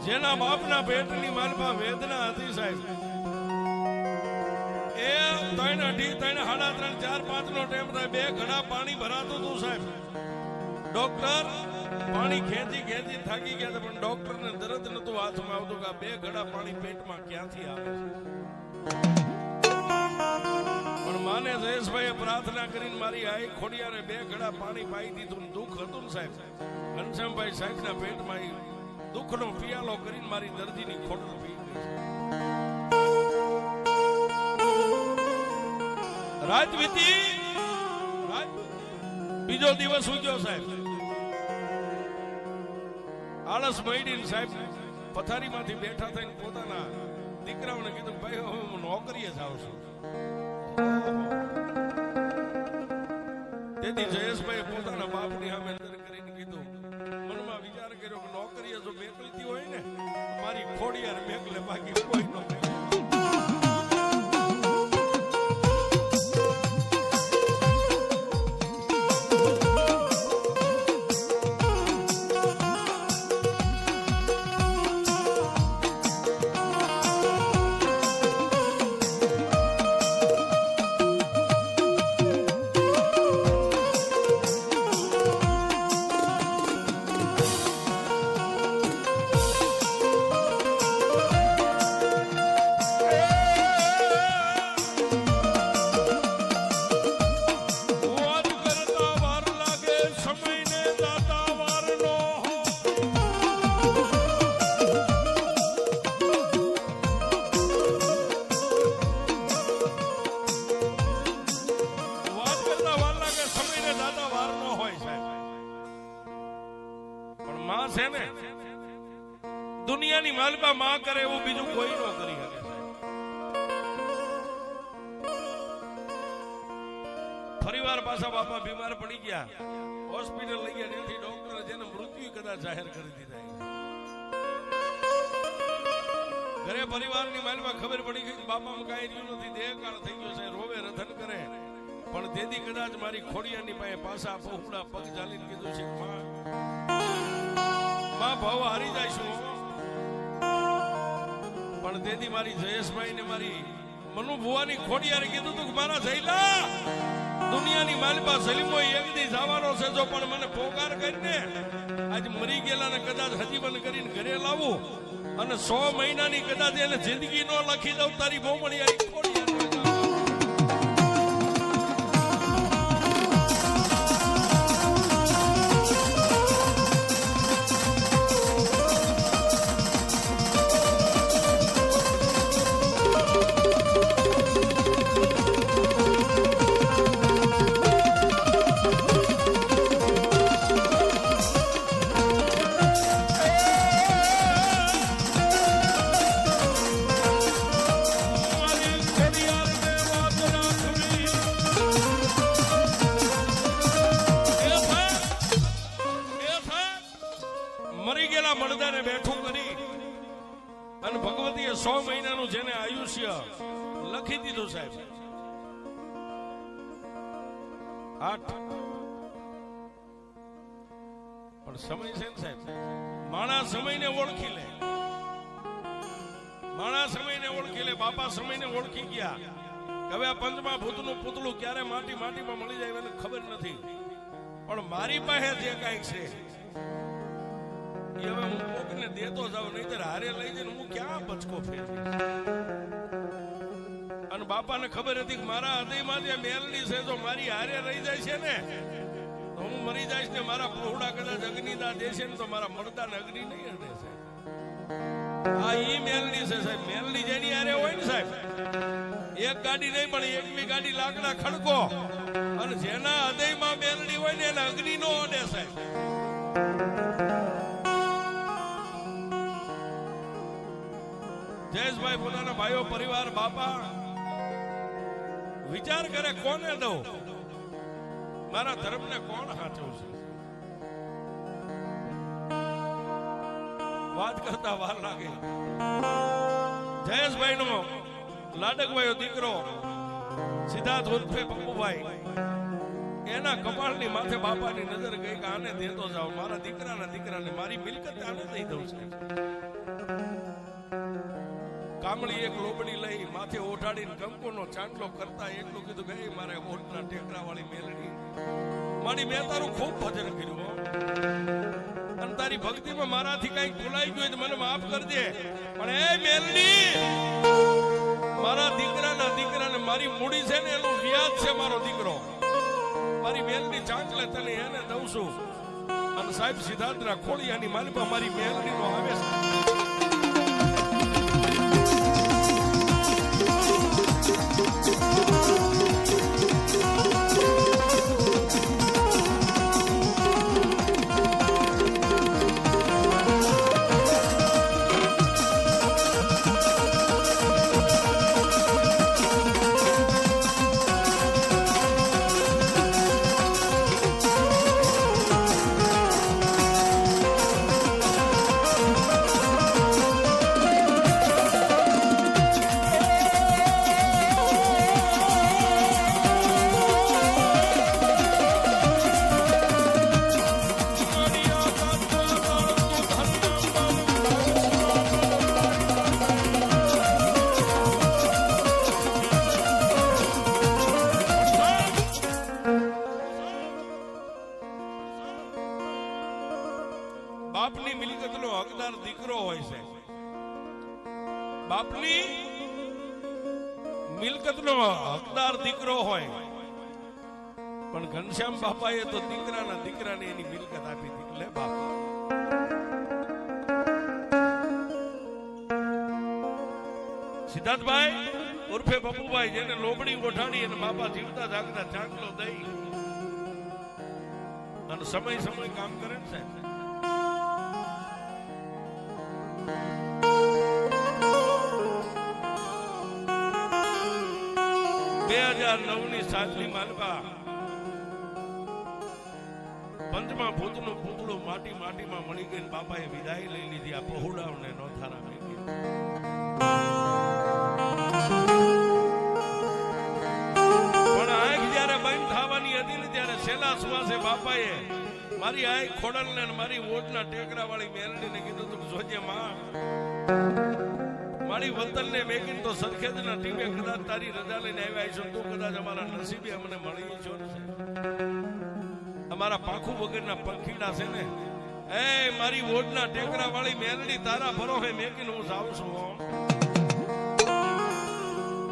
જેના બાપના પેટની માલમાં વેદના હતી સાહેબ એ 3 અઢી 3 સાડા 3 4 5 નો ટાઈમ થાય 2 ઘડા પાણી ભરાતું હતું સાહેબ ડોક્ટર પાણી ખેંચી ખેંચી થાકી ગયા હતા પણ ડોક્ટરને દર્દ નતું હાથમાં આવતું કે 2 ઘડા પાણી પેટમાં ક્યાંથી આવે છે પણ માને જયેશભાઈએ પ્રાર્થના કરીને મારી આઈ ખોડિયારે 2 ઘડા પાણી પાઈ દીધું દુઃખ હતું ને સાહેબ ઘનશ્યામભાઈ સાહેબના પેટમાં દુઃખનો પિયાલો કરીને મારી દર્દીની ખોડલ પી ગઈ રાત વીતી બીજો દિવસ ઉગ્યો સાહેબ આળસ મઈડીને સાહેબ પથારીમાંથી બેઠા થઈને પોતાના દીકરાઓને કીધું ભાઈ હું નોકરીએ જાઉં છું તેથી જયેશભાઈ પોતાના બાપની સામે નજર કરીને કીધું મનમાં વિચાર કર્યો કે નોકરીએ જો મેકલતી હોય ને મારી ખોડિયાર મેકલે બાકી કોઈ નો દુનિયાની માલબા માં કરે એવું બીજું કોઈ ન કરી શકે ફરીવાર પાછા બાપા બીમાર પડી ગયા, હોસ્પિટલ લઈ ગયા, ત્યાંથી ડોક્ટરે જેને મૃત્યુ કદાચ જાહેર કરી દીધા. ઘરે પરિવારની માલમાં ખબર પડી ગઈ બાપામાં કાંઈ રહ્યું નથી, દેહકાળ થઈ ગયો છે, રોવે રધન કરે. પણ તેથી કદાચ મારી ખોડિયાની પાસે પાછા પહોળા પગ ચાલીને કીધું છે, માં ભાવ હારી જઈશું. પણ તેથી મારી જયેશભાઈ ને મારી મનુ ભુવાની ખોડિયારે કીધું તું કે મારા જઈલા દુનિયાની માલપા સલીમો એક દી જવાનો છે, જો પણ મને પોકાર કરીને આજ મરી ગયેલા ને કદાચ હજીવન કરીને ઘરે લાવું અને 100 મહિનાની કદાચ એને જિંદગી નો લખી દઉં તારી બોમણી આવી ખોડિયાર. મળદાને બેઠું કરી અને ભગવતીએ 100 મહિનાનું જેને આયુષ્ય લખી દીધું સાહેબ. 8 પણ સમય છે ને સાહેબ, માણસ સમયને ઓળખી લે, માણસ સમયને ઓળખી લે. બાપા સમયને ઓળખી ગયા. હવે આ પંચમા ભૂતનું પૂતળું ક્યારે માટીમાં મળી જાય એને ખબર નથી, પણ મારી પાસે જે કાંઈક છે હવે હું કોકને દેતો જાઉં, નહીતર હારે લઈ જઈને હું ક્યાં બચકો ફેરવીશ. અને બાપાને ખબર હતી કે મારા હૃદયમાં જે મેલડી છે, જો મારી હારે રહી જાય છે ને તો હું મરી જઈશ ને મારા પહોળા કદાચ અગ્નિદા દેશે ને તો મારા મળદાને અગ્નિ નહીં અડે સાહેબ. આ ઈ મેલડી છે સાહેબ. મેલડી જેની હારે હોય ને સાહેબ, એક ગાડી નહીં પણ 1 ગાડી લાકડા ખડકો, અને જેના હૃદયમાં મેલડી હોય ને એને અગ્નિ નો અડે સાહેબ. જયેશભાઈ પોતાના ભાઈઓ પરિવાર બાપા વિચાર કરે કોને દઉં, મારા ધર્મને કોણ સાચવું છે. વાત કરતા વાર લાગે. જયેશભાઈ નો લાડકભાઈઓ દીકરો સિદ્ધાર્થ ઉર્ફે પપ્પુભાઈ, એના કપાળની માથે બાપાની નજર ગઈ કે આને દેતો જાવ, મારા દીકરાને મારી મિલકત આને દઈ દઉં છે. કામળી એક લોબડી લઈ માથે ઓઢાડીને કંકુનો ચાંદલો કરતા એટલું કીધું કે મારે ઓઢના ટેકરા વાળી મેલડી મારી, મેં તારું ખૂબ ભજન કર્યું અને તારી ભક્તિમાં મારાથી કઈક ભૂલાઈ ગયું તો મને માફ કરજે, પણ એ મેલડી મારા દીકરાને મારી મૂડી છે ને એનું વ્યાજ છે મારો દીકરો, મારી મેલડી ચાંચલે તને એને દઉં છું. અને સાહેબ સિદ્ધાર્થના ખોડિયાની માલમાં મારી મેલડીનો આવેશ. બાપની મિલકતનો હકદાર દીકરો હોય છે, બાપની મિલકતનો હકદાર દીકરો હોય, પણ ઘનશ્યામ બાપાએ તો દીકરાને એની મિલકત આપી દીધી. લે બાપા સિદ્ધાર્થભાઈ ઉર્ફે પપ્પુભાઈ, જેને લોબડી ઓઢાડી અને બાપા જીવતા જાગતા ચાંદલો દઈ અને સમય કામ કરે ને સાહેબ. 2009 ની સાતમી માલપા પંચમા ભૂતનું પૂતળું માટીમાં મળી ગઈ. બાપાએ વિદાય લઈ લીધી. આ પહોળાઓને નોથારા મેકી. પણ આંખ જયારે બંધ થવાની હતી ને ત્યારે છેલ્લા શ્વાસે બાપાએ મારી આંખ ખોડલને મારી ઓટના ટેકરા વાળી મેલડીને કીધું તું જોજે માં, મારી વતનને મેકીને તો સરખેજના ટીમે કદાચ તારી રજા લઈને આવ્યા છો. તું કદાચ અમારા નસીબે અમને મળી છો. અમારા પાંખું વગરના પંખીડા છે ને, એ મારી ઓટના ટેકરા વાળી મેલડી તારા ભરોહે મેકીને હું જાઉં છું.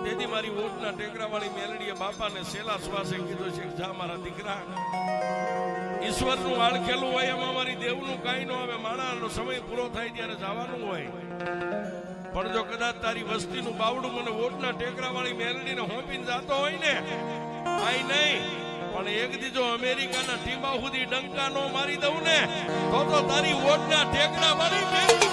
તેથી મારી ઓટના ટેકરા વાળી મેલડીએ બાપાને છેલ્લા શ્વાસે કીધું છે જા મારા દીકરા, ઈશ્વરનું આળખેલું હોય એમાં મારી દેવનું કાંઈ ન આવે. માણાનો સમય પૂરો થાય ત્યારે જવાનું હોય. પણ જો કદાચ તારી વસ્તીનું બાવડું મને ઓટના ટેકરા વાળી મેલડીને હોંપીને જાતો હોય ને, આઈ નહીં પણ એક દીજો અમેરિકાના ટીમા સુધી ડંકા નો મારી દઉં ને, તો તારી ઓટના ટેકરા વાળી મેલડી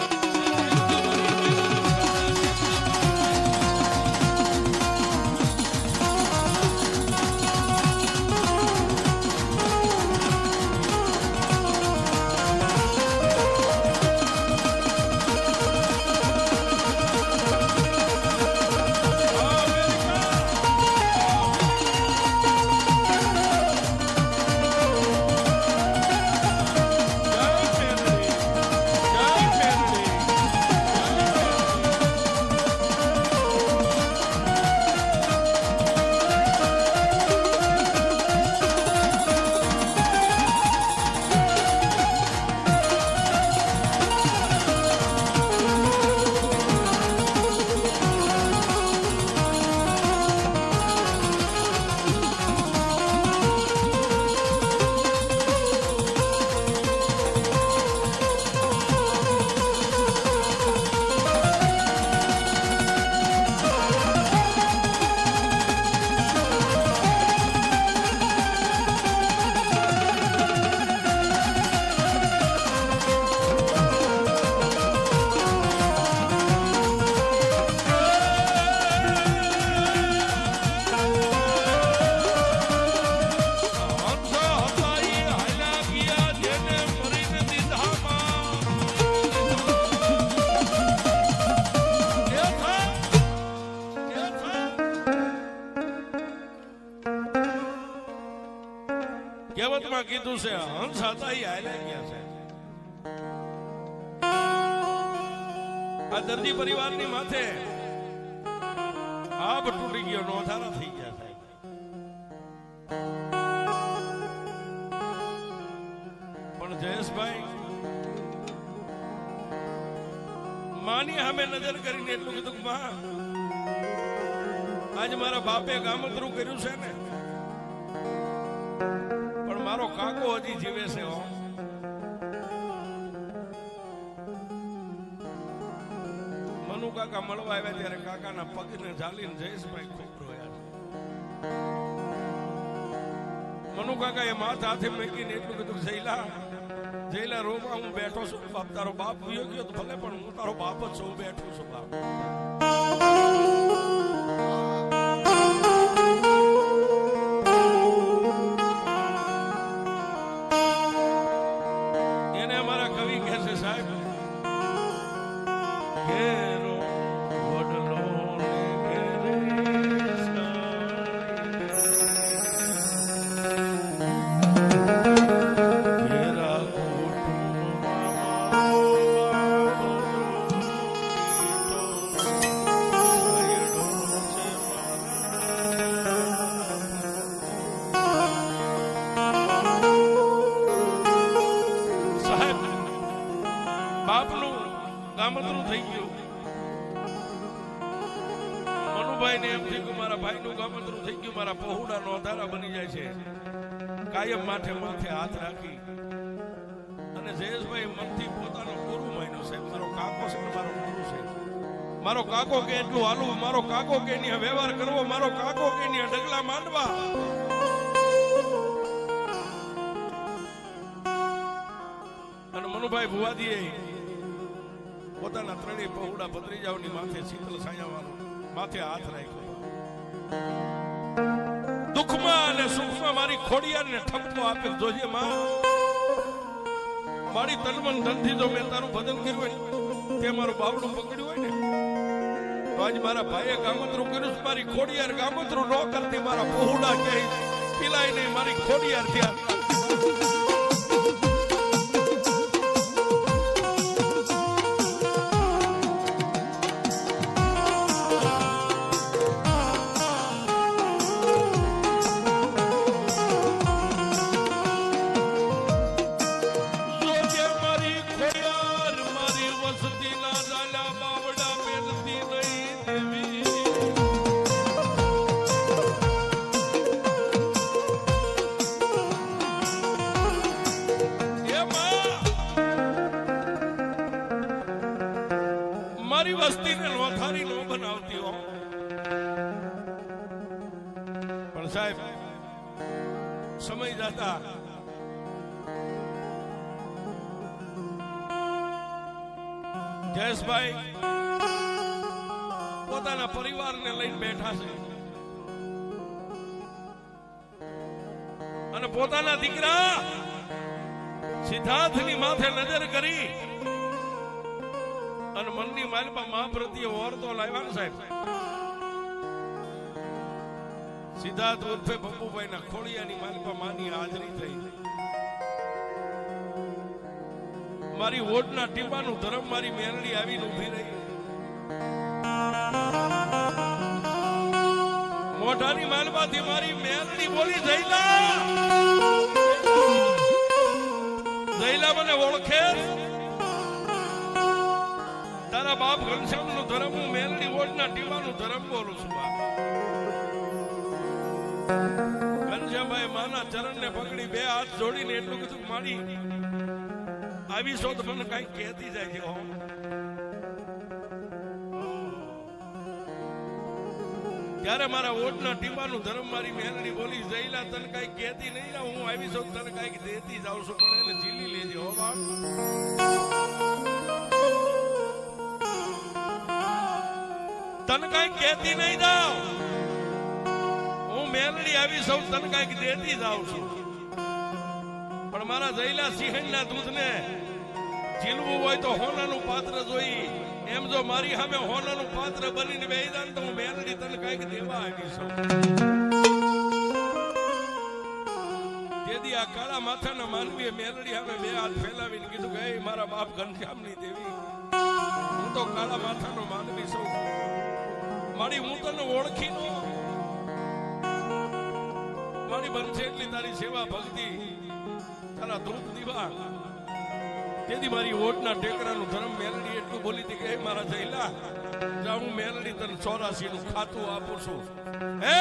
કહેવતમાં કીધું છે હંસ હતા એ હાલ્યા ગયા છે. આ દર્દી પરિવારની માથે આબ તૂટી ગયો, નોથારા થઈ ગયા સાહેબ. પણ જયેશભાઈ માની સામે નજર કરીને એટલું કીધું કે માં, આજ મારા બાપે ગામતરું કર્યું છે ને, મારો કાકો હજી જીવે છે. મનુ કાકા મળવા આવ્યા ત્યારે કાકાના પગને ઝાલીને જયેશભાઈ ખૂબ રોયા છે. મનુ કાકા એ માથા હાથે મૂકીને એટલું કીધું જયલા રોમાં હું બેઠો છું. બાપ તારો બાપ વિયો ગયો તો ભલે, પણ હું તારો બાપ જ છું, બેઠો છું બાપ. બાપનું ગામતરું થઈ ગયું. મનુભાઈ ને એમ થયું કે મારા ભાઈનું ગામતરું થઈ ગયું, મારા પહોળા નોંધારા બની જાય છે. કાયમ માથે હાથ રાખી અને જયેશભાઈ મનથી પોતાનો ગુરુ માન્યો છે. મારો કાકો છે, મારો ગુરુ છે. મારો કાકો કે એટલું હાલવું, મારો કાકો કે એની વ્યવહાર કરવો, મારો કાકો કે એની ડગલા માંડવા. અને મનુભાઈ ભુવાદીએ પોતાના ત્રણેય પહોળા ભત્રીજાઓની માથે શીતલ છાયાવાળો માથે હાથ રાખ્યો. દુઃખમાં અને સુખમાં મારી ખોડિયારને ઠપકો આપે. જોજે માં, મારી તનમન ધનથી જો મેં તારું ભજન કર્યું હોય તે મારું બાવડું પકડ્યું હોય ને તો આજ મારા ભાઈએ ગામતરું કર્યું મારી ખોડિયાર ગામતરું ન કરતી મારા પહોળા ક્યાંય પીલાય નહીં મારી ખોડિયાર થયા મારી વસ્તીને લોથારી નો બનાવતી હો પણ સાહેબ સમય જતા જયેશભાઈ પોતાના પરિવારને લઈને બેઠા છે અને પોતાના દીકરા સિદ્ધાર્થની માથે નજર કરી અને મનની માલપા મા પ્રત્યે ઓરતો લાવ્યા ને સાહેબ સિદ્ધાર્થ ઉર્ફે બબ્બુભાઈ ના ખોડિયાની માલપા માની હાજરી થઈ મારી વોટના ટીપાનું ધર્મ મારી મેલડી આવીને ઉભી રહી મોઢાની માલપાથી મારી મેલડી બોલી જયલા મને ઓળખે તારા બાપ ઘનશ્યામ નું ધર્મ હું મેલડી વોટના ટીપાનું ધર્મ બોલું છું ઘનશ્યામભાઈ માના ચરણ ને પકડી બે હાથ જોડીને એટલું કીધું મારી આવી શોધ મને કઈ કહેતી જાય છે ત્યારે મારા વોટના ટીપાનું ધર્મ મારી મેલડી બોલી જઈલા તને કઈ કહેતી નહીં હું આવી શોધ તને કઈક દેતી જાઉં છું પણ એને ઝીલી લેજે હો બાપ તને કઈ કહેતી નહીં જાઉં હું મેલડી આવી સૌ તને કઈક દેતી જાઉં છું પણ મારા જઈલા સિંહણના દૂધને ઝીલવું હોય તો હોનાનું પાત્ર જોઈ એમ જો મારી સામે હોનાનું પાત્ર બનીને બેહી જાય તો હું મેલડી તને કઈક દેવા આવી છું તેથી આ કાળા માથાના માનવીએ મેલડી સામે બે હાથ ફેલાવીને કીધું કે મારા બાપ ઘનશ્યામની દેવી હું તો કાળા માથાનો માનવી છું મારી હું તને ઓળખી નો મારી બનશે એટલી તારી સેવા ભક્તિ તારા ધૂપ દીવા તેથી મારી વોટના ટેકરાનું ધર્મ મેલડી એટલું બોલી હતી કે મારા જઈલા જા હું મેલડી તને 84 નું ખાતું આપું છું હે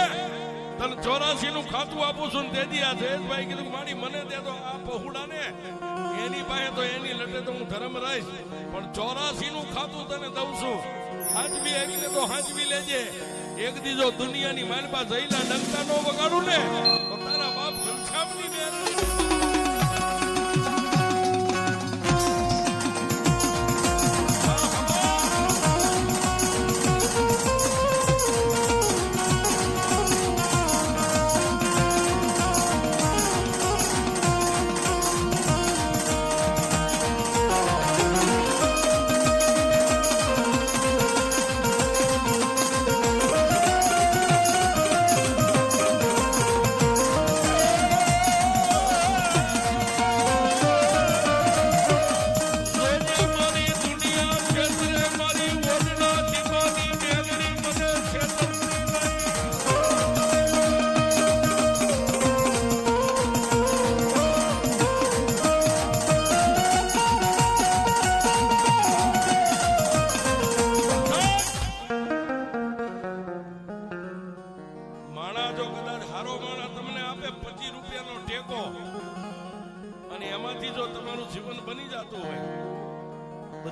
તને 84 નું ખાતું આપું છું તેથી આ જયેશભાઈ કીધું મારી મને દે તો આ પહોળા ને એની પાસે તો એની લટે તો હું ધર્મ રહીશ પણ 84 નું ખાતું તને દઉં છું હાજવી આવીને તો હાજવી લેજે એક દીજો દુનિયાની માલપા જઈલા ડંકા નો વગાડું ને તો તારા બાપ ઘનશ્યામની મેલડી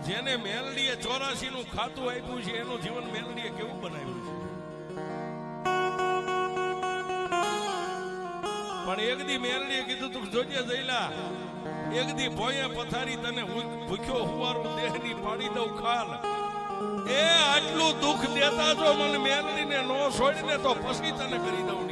જેને મેલડીએ 84 નું ખાતું આપ્યું છે એનું જીવન મેલડીએ કેવું બનાવ્યું છે પણ એક દી મેલડીએ કીધું તું જોજે જઈલા એક દી ભોયા પથારી તને ભૂખ્યો હુવારું દેહની પાડી દઉં ખાલ એ આટલું દુઃખ દેતા જો મને મેલડીને નો છોડીને તો પછી તને કરી દઉં